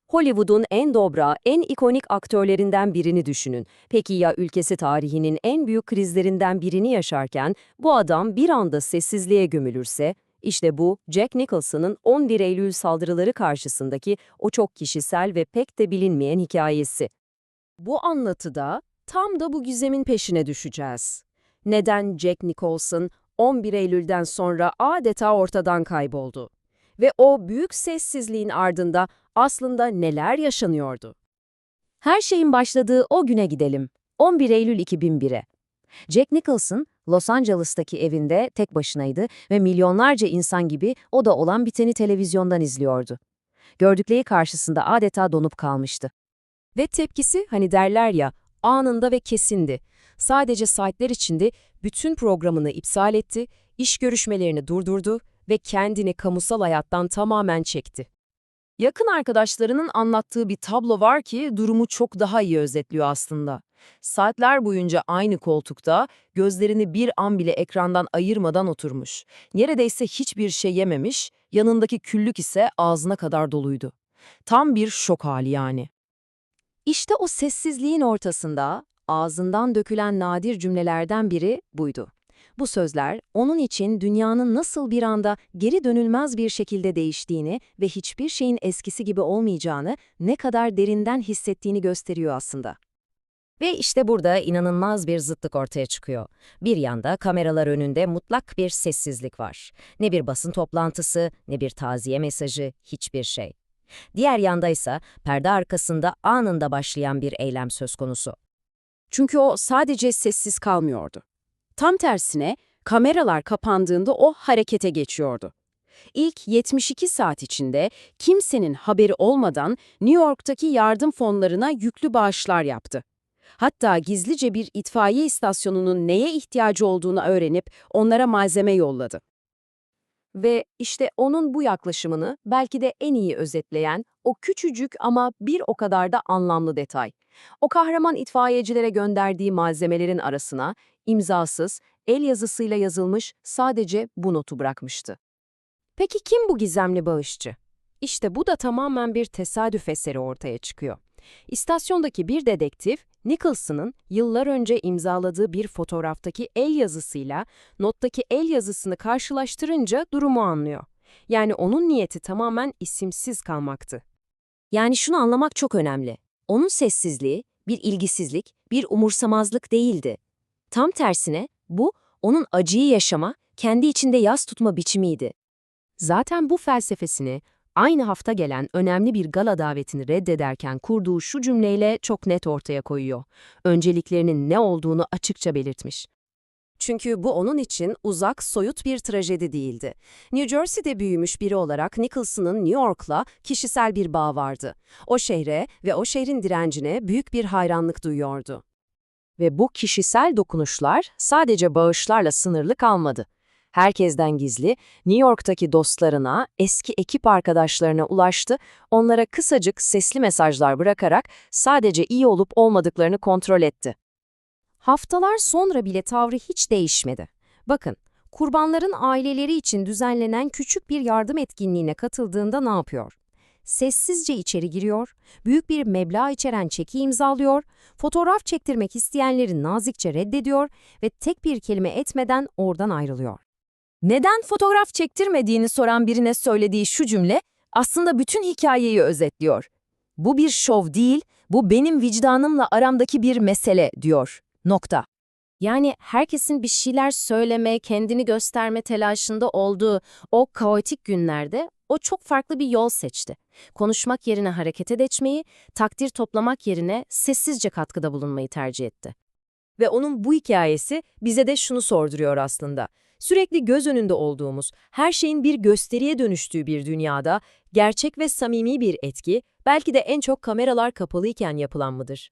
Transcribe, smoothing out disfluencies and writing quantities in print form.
Hollywood'un en dobra, en ikonik aktörlerinden birini düşünün. Peki ya ülkesi tarihinin en büyük krizlerinden birini yaşarken bu adam bir anda sessizliğe gömülürse? İşte bu, Jack Nicholson'ın 11 Eylül saldırıları karşısındaki o çok kişisel ve pek de bilinmeyen hikayesi. Bu anlatıda tam da bu gizemin peşine düşeceğiz. Neden Jack Nicholson 11 Eylül'den sonra adeta ortadan kayboldu? Ve o büyük sessizliğin ardında aslında neler yaşanıyordu? Her şeyin başladığı o güne gidelim. 11 Eylül 2001'e. Jack Nicholson, Los Angeles'taki evinde tek başınaydı ve milyonlarca insan gibi o da olan biteni televizyondan izliyordu. Gördükleri karşısında adeta donup kalmıştı. Ve tepkisi hani derler ya, anında ve kesindi. Sadece saatler içinde bütün programını iptal etti, iş görüşmelerini durdurdu ve kendini kamusal hayattan tamamen çekti. Yakın arkadaşlarının anlattığı bir tablo var ki durumu çok daha iyi özetliyor aslında. Saatler boyunca aynı koltukta, gözlerini bir an bile ekrandan ayırmadan oturmuş. Neredeyse hiçbir şey yememiş, yanındaki küllük ise ağzına kadar doluydu. Tam bir şok hali yani. İşte o sessizliğin ortasında ağzından dökülen nadir cümlelerden biri buydu. Bu sözler onun için dünyanın nasıl bir anda geri dönülmez bir şekilde değiştiğini ve hiçbir şeyin eskisi gibi olmayacağını ne kadar derinden hissettiğini gösteriyor aslında. Ve işte burada inanılmaz bir zıtlık ortaya çıkıyor. Bir yanda kameralar önünde mutlak bir sessizlik var. Ne bir basın toplantısı, ne bir taziye mesajı, hiçbir şey. Diğer yanda ise perde arkasında anında başlayan bir eylem söz konusu. Çünkü o sadece sessiz kalmıyordu. Tam tersine kameralar kapandığında o harekete geçiyordu. İlk 72 saat içinde kimsenin haberi olmadan New York'taki yardım fonlarına yüklü bağışlar yaptı. Hatta gizlice bir itfaiye istasyonunun neye ihtiyacı olduğunu öğrenip onlara malzeme yolladı. Ve işte onun bu yaklaşımını belki de en iyi özetleyen o küçücük ama bir o kadar da anlamlı detay. O kahraman itfaiyecilere gönderdiği malzemelerin arasına imzasız, el yazısıyla yazılmış sadece bu notu bırakmıştı. Peki kim bu gizemli bağışçı? İşte bu da tamamen bir tesadüf eseri ortaya çıkıyor. İstasyondaki bir dedektif, Nicholson'ın yıllar önce imzaladığı bir fotoğraftaki el yazısıyla nottaki el yazısını karşılaştırınca durumu anlıyor. Yani onun niyeti tamamen isimsiz kalmaktı. Yani şunu anlamak çok önemli. Onun sessizliği bir ilgisizlik, bir umursamazlık değildi. Tam tersine bu, onun acıyı yaşama, kendi içinde yas tutma biçimiydi. Zaten bu felsefesini aynı hafta gelen önemli bir gala davetini reddederken kurduğu şu cümleyle çok net ortaya koyuyor. Önceliklerinin ne olduğunu açıkça belirtmiş. Çünkü bu onun için uzak, soyut bir trajedi değildi. New Jersey'de büyümüş biri olarak Nicholson'ın New York'la kişisel bir bağ vardı. O şehre ve o şehrin direncine büyük bir hayranlık duyuyordu. Ve bu kişisel dokunuşlar sadece bağışlarla sınırlı kalmadı. Herkesten gizli, New York'taki dostlarına, eski ekip arkadaşlarına ulaştı, onlara kısacık sesli mesajlar bırakarak sadece iyi olup olmadıklarını kontrol etti. Haftalar sonra bile tavrı hiç değişmedi. Bakın, kurbanların aileleri için düzenlenen küçük bir yardım etkinliğine katıldığında ne yapıyor? Sessizce içeri giriyor, büyük bir meblağ içeren çeki imzalıyor, fotoğraf çektirmek isteyenleri nazikçe reddediyor ve tek bir kelime etmeden oradan ayrılıyor. Neden fotoğraf çektirmediğini soran birine söylediği şu cümle aslında bütün hikayeyi özetliyor. Bu bir şov değil, bu benim vicdanımla aramdaki bir mesele diyor. Nokta. Yani herkesin bir şeyler söyleme, kendini gösterme telaşında olduğu o kaotik günlerde o çok farklı bir yol seçti. Konuşmak yerine harekete geçmeyi, takdir toplamak yerine sessizce katkıda bulunmayı tercih etti. Ve onun bu hikayesi bize de şunu sorduruyor aslında. Sürekli göz önünde olduğumuz, her şeyin bir gösteriye dönüştüğü bir dünyada gerçek ve samimi bir etki belki de en çok kameralar kapalıyken yapılan mıdır?